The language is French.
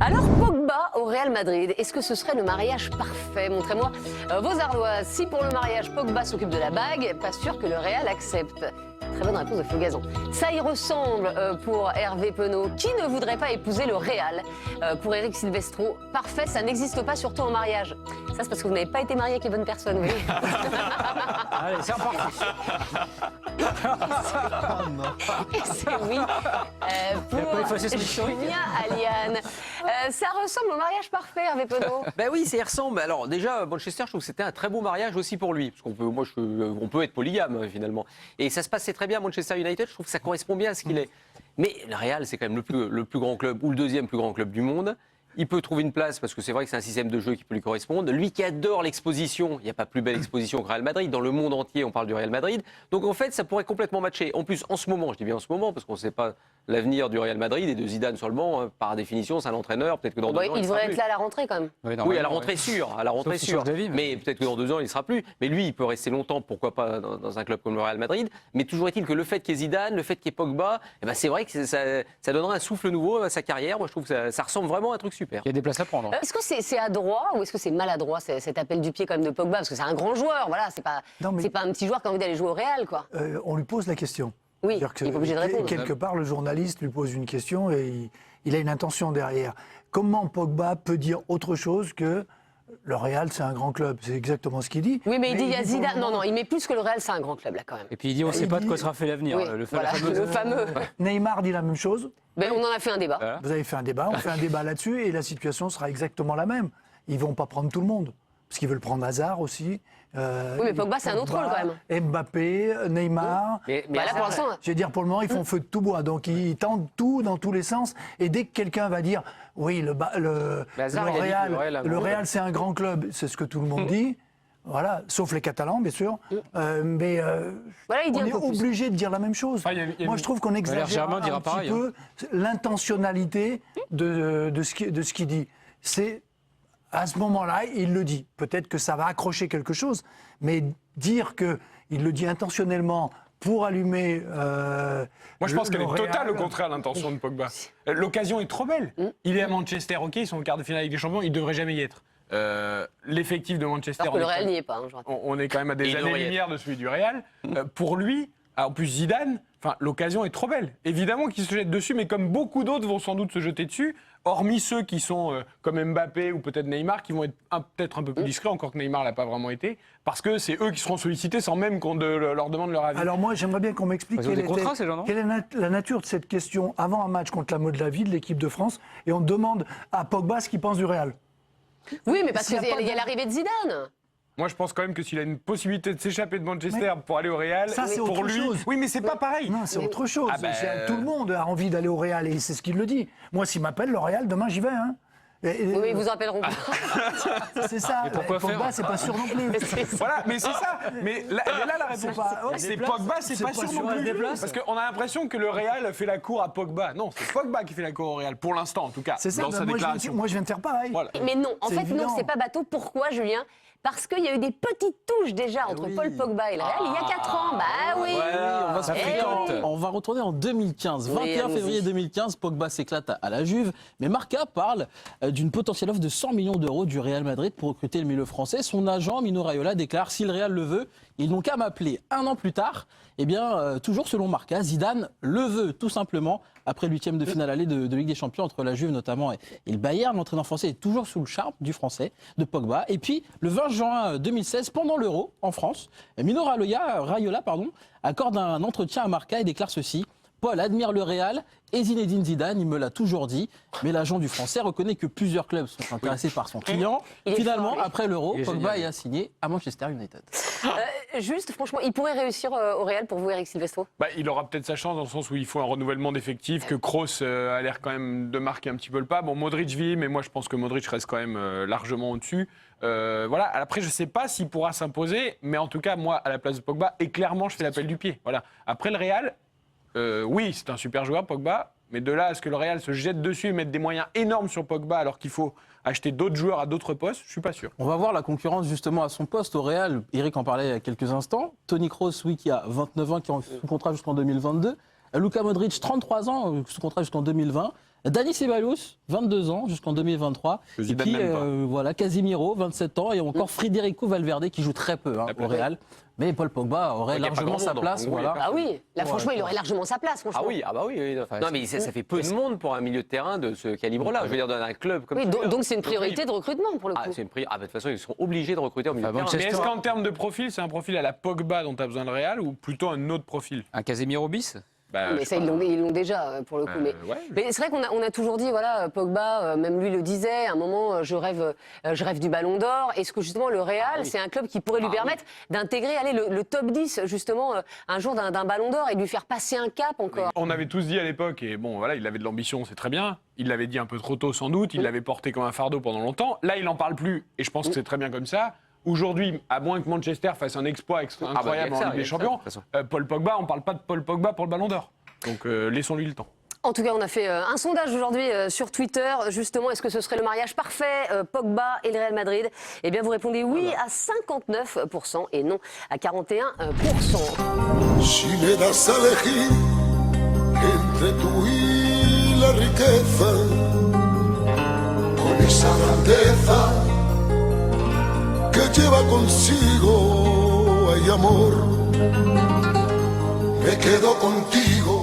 Alors Pogba au Real Madrid, est-ce que ce serait le mariage parfait? Montrez-moi vos ardoises. Si pour le mariage Pogba s'occupe de la bague, pas sûr que le Real accepte. Très bonne réponse de Flo Gazan. Ça y ressemble pour Hervé Penaud. Qui ne voudrait pas épouser le Real? Pour Eric Silvestro, parfait, ça n'existe pas, surtout en mariage. Ça, c'est parce que vous n'avez pas été marié avec les bonnes personnes, oui. Allez, c'est reparti. C'est oui. Pour Julien Aliane. Ça ressemble au mariage parfait, Hervé Penaud. Ben oui, ça y ressemble. Alors déjà, Manchester, je trouve que c'était un très beau mariage aussi pour lui. Parce qu'on peut, on peut être polygame finalement. Et ça se passait très bien à Manchester United. Je trouve que ça correspond bien à ce qu'il est. Mais le Real, c'est quand même le plus grand club ou le deuxième plus grand club du monde. Il peut trouver une place parce que c'est vrai que c'est un système de jeu qui peut lui correspondre. Lui qui adore l'exposition, il n'y a pas plus belle exposition que Real Madrid. Dans le monde entier, on parle du Real Madrid. Donc en fait, ça pourrait complètement matcher. En plus, en ce moment, je dis bien en ce moment, parce qu'on ne sait pas l'avenir du Real Madrid et de Zidane sur le banc. Par définition, c'est un entraîneur. Peut-être que dans 2 ans, il devrait être là à la rentrée quand même. Oui, à la rentrée sûre. À la rentrée sûre. Mais peut-être que dans 2 ans, il ne sera plus. Mais lui, il peut rester longtemps, pourquoi pas, dans un club comme le Real Madrid. Mais toujours est-il que le fait qu'il y ait Zidane, le fait qu'il y ait Pogba, eh ben, c'est vrai que ça donnera un souffle nouveau à sa carrière. Moi, je trouve que ça ressemble vraiment à un truc super. Il y a des places à prendre. Est-ce que c'est adroit ou est-ce que c'est maladroit cet appel du pied quand même de Pogba? Parce que c'est un grand joueur, voilà, c'est pas un petit joueur qui a envie d'aller jouer au Real, quoi. On lui pose la question. Oui, il est obligé de répondre. Quelque part, le journaliste lui pose une question et il a une intention derrière. Comment Pogba peut dire autre chose que le Real, c'est un grand club? C'est exactement ce qu'il dit. Oui, mais il dit il y a Zidane. Non, il met plus que le Real, c'est un grand club, là, quand même. Et puis il dit on ne sait pas de quoi sera fait l'avenir. Oui, Le fameux. Neymar dit la même chose. Mais on en a fait un débat. Voilà. Vous avez fait un débat, on fait un débat là-dessus et la situation sera exactement la même. Ils ne vont pas prendre tout le monde. Parce qu'ils veulent prendre Hazard aussi. Oui, mais Pogba, c'est un autre rôle quand même. Mbappé, Neymar. Mais Là, pour l'instant. Je vais dire, pour le moment, ils font feu de tout bois. Donc, ils tentent tout dans tous les sens. Et dès que quelqu'un va dire, oui, le Real, c'est un grand club, c'est ce que tout le monde dit. Voilà, sauf les Catalans, bien sûr. Mais Voilà, il dit on un est peu plus. obligé de dire la même chose. Moi, je trouve qu'on exagère Germain un dira petit pareil, peu l'intentionnalité de ce qu'il dit. C'est à ce moment-là, il le dit. Peut-être que ça va accrocher quelque chose, mais dire qu'il le dit intentionnellement pour allumer. Moi, je pense qu'elle est Real. totale au contraire, l'intention de Pogba. L'occasion est trop belle. Il est à Manchester, ok, ils sont au quart de finale avec les champions, il ne devrait jamais y être. L'effectif de Manchester, Alors que le Real n'y est pas, je rappelle. on est quand même à des il devrait y années-lumière de celui du Real. Pour lui, en plus Zidane, l'occasion est trop belle. Évidemment qu'il se jette dessus, mais comme beaucoup d'autres vont sans doute se jeter dessus, hormis ceux qui sont comme Mbappé ou peut-être Neymar, qui vont être peut-être un peu plus discrets, encore que Neymar ne l'a pas vraiment été, parce que c'est eux qui seront sollicités sans même qu'on leur demande leur avis. Alors moi, j'aimerais bien qu'on m'explique Ils ont des contrats, ces gens, non quelle est la nature de cette question avant un match contre la Moldavie de l'équipe de France, et on demande à Pogba ce qu'il pense du Real. Oui, mais parce S'il y a qu'il pas y a de- l'arrivée de Zidane. Moi, je pense quand même que s'il a une possibilité de s'échapper de Manchester pour aller au Real, Ça, c'est pour autre lui, chose. oui, mais c'est pas pareil. Non, c'est autre chose. Ah ben, Tout le monde a envie d'aller au Real et c'est ce qu'il le dit. Moi, s'il m'appelle le Real, demain j'y vais. Hein. Oui, mais ils vous en rappelleront pas. C'est ça. pourquoi Pogba, faire c'est pas sûr non plus. Voilà, mais c'est ça. Mais là, elle est là la réponse. C'est Pogba, c'est pas sûr non plus. déplace. Parce qu'on a l'impression que le Real fait la cour à Pogba. Non, c'est Pogba qui fait la cour au Real, pour l'instant en tout cas, C'est ça. dans sa déclaration. Moi, je viens de faire pareil. Voilà. Mais non, en C'est fait, évident. non, c'est pas bateau. Pourquoi, Julien? Parce qu'il y a eu des petites touches déjà entre Paul Pogba et le Real il y a 4 ans. Bah oui. On va se Eh fréquenter. oui. On va retourner en 2015. Oui, 21 allons-y. février 2015, Pogba s'éclate à la Juve. Mais Marca parle d'une potentielle offre de 100 millions d'euros du Real Madrid pour recruter le milieu français. Son agent, Mino Raiola, déclare si le Real le veut, ils n'ont qu'à m'appeler. 1 an plus tard, eh bien, toujours selon Marca, Zidane le veut tout simplement. Après le 8e de finale aller de Ligue des Champions entre la Juve notamment et le Bayern, l'entraîneur français est toujours sous le charme du français, de Pogba. Et puis, le 20 juin 2016, pendant l'Euro en France, Mino Raiola accorde un entretien à Marca et déclare ceci. Paul admire le Real et Zinedine Zidane, il me l'a toujours dit. Mais l'agent du Français reconnaît que plusieurs clubs sont intéressés par son client. Il est Finalement, fort, lui. après l'Euro, Il est Pogba génial. a signé à Manchester United. Juste, franchement, il pourrait réussir au Real pour vous, Eric Silvestro? Il aura peut-être sa chance dans le sens où il faut un renouvellement d'effectifs, que Kroos a l'air quand même de marquer un petit peu le pas. Bon, Modric vit, mais moi je pense que Modric reste quand même largement au-dessus. Voilà. Après, je ne sais pas s'il pourra s'imposer, mais en tout cas, moi, à la place de Pogba, et clairement, je fais l'appel du pied. Voilà. Après le Real, oui, c'est un super joueur, Pogba, mais de là à ce que le Real se jette dessus et mette des moyens énormes sur Pogba alors qu'il faut acheter d'autres joueurs à d'autres postes, je ne suis pas sûr. On va voir la concurrence justement à son poste au Real. Eric en parlait il y a quelques instants. Toni Kroos, oui, qui a 29 ans, qui est sous contrat jusqu'en 2022. Luka Modric, 33 ans, sous contrat jusqu'en 2020. Dani Ceballos, 22 ans, jusqu'en 2023. Que Et Zidane puis, n'aime pas. voilà, Casimiro, 27 ans. Et encore Federico Valverde, qui joue très peu au Real. Mais Paul Pogba aurait Il y a pas largement grand sa monde, place. donc, oui, Voilà. Ah oui, là Ouais, franchement, il ouais. aurait largement sa place, franchement. Ah oui, oui. Non, mais ça fait peu de monde pour un milieu de terrain de ce calibre-là. Je veux dire, dans un club comme Oui, celui-là. donc c'est une priorité de recrutement pour le coup. Ah, c'est une priorité. Ah, bah, de toute façon, ils seront obligés de recruter au milieu de terrain. Mais est-ce qu'en termes de profil, c'est un profil à la Pogba dont tu as besoin de Real ou plutôt un autre profil? Un Casemiro bis? Bah, Mais je ça, sais pas. ils l'ont déjà, pour le coup. Ouais. Mais c'est vrai qu'on a toujours dit, voilà, Pogba, même lui le disait, à un moment, je rêve du Ballon d'Or. Est-ce que justement le Real, c'est un club qui pourrait lui permettre d'intégrer le top 10, justement, un jour d'un Ballon d'Or et lui faire passer un cap encore? On avait tous dit à l'époque, et bon, voilà, il avait de l'ambition, c'est très bien. Il l'avait dit un peu trop tôt, sans doute. Il l'avait porté comme un fardeau pendant longtemps. Là, il n'en parle plus, et je pense que c'est très bien comme ça. Aujourd'hui, à moins que Manchester fasse un exploit incroyable en Ligue des Champions, Paul Pogba, on ne parle pas de Paul Pogba pour le Ballon d'Or. Donc laissons-lui le temps. En tout cas, on a fait un sondage aujourd'hui sur Twitter. Justement, est-ce que ce serait le mariage parfait, Pogba et le Real Madrid? Eh bien, vous répondez oui à 59% et non à 41%. Si me das a elegir entre tú y la riqueza, con esa grandeza que lleva consigo, ay amor, me quedo contigo.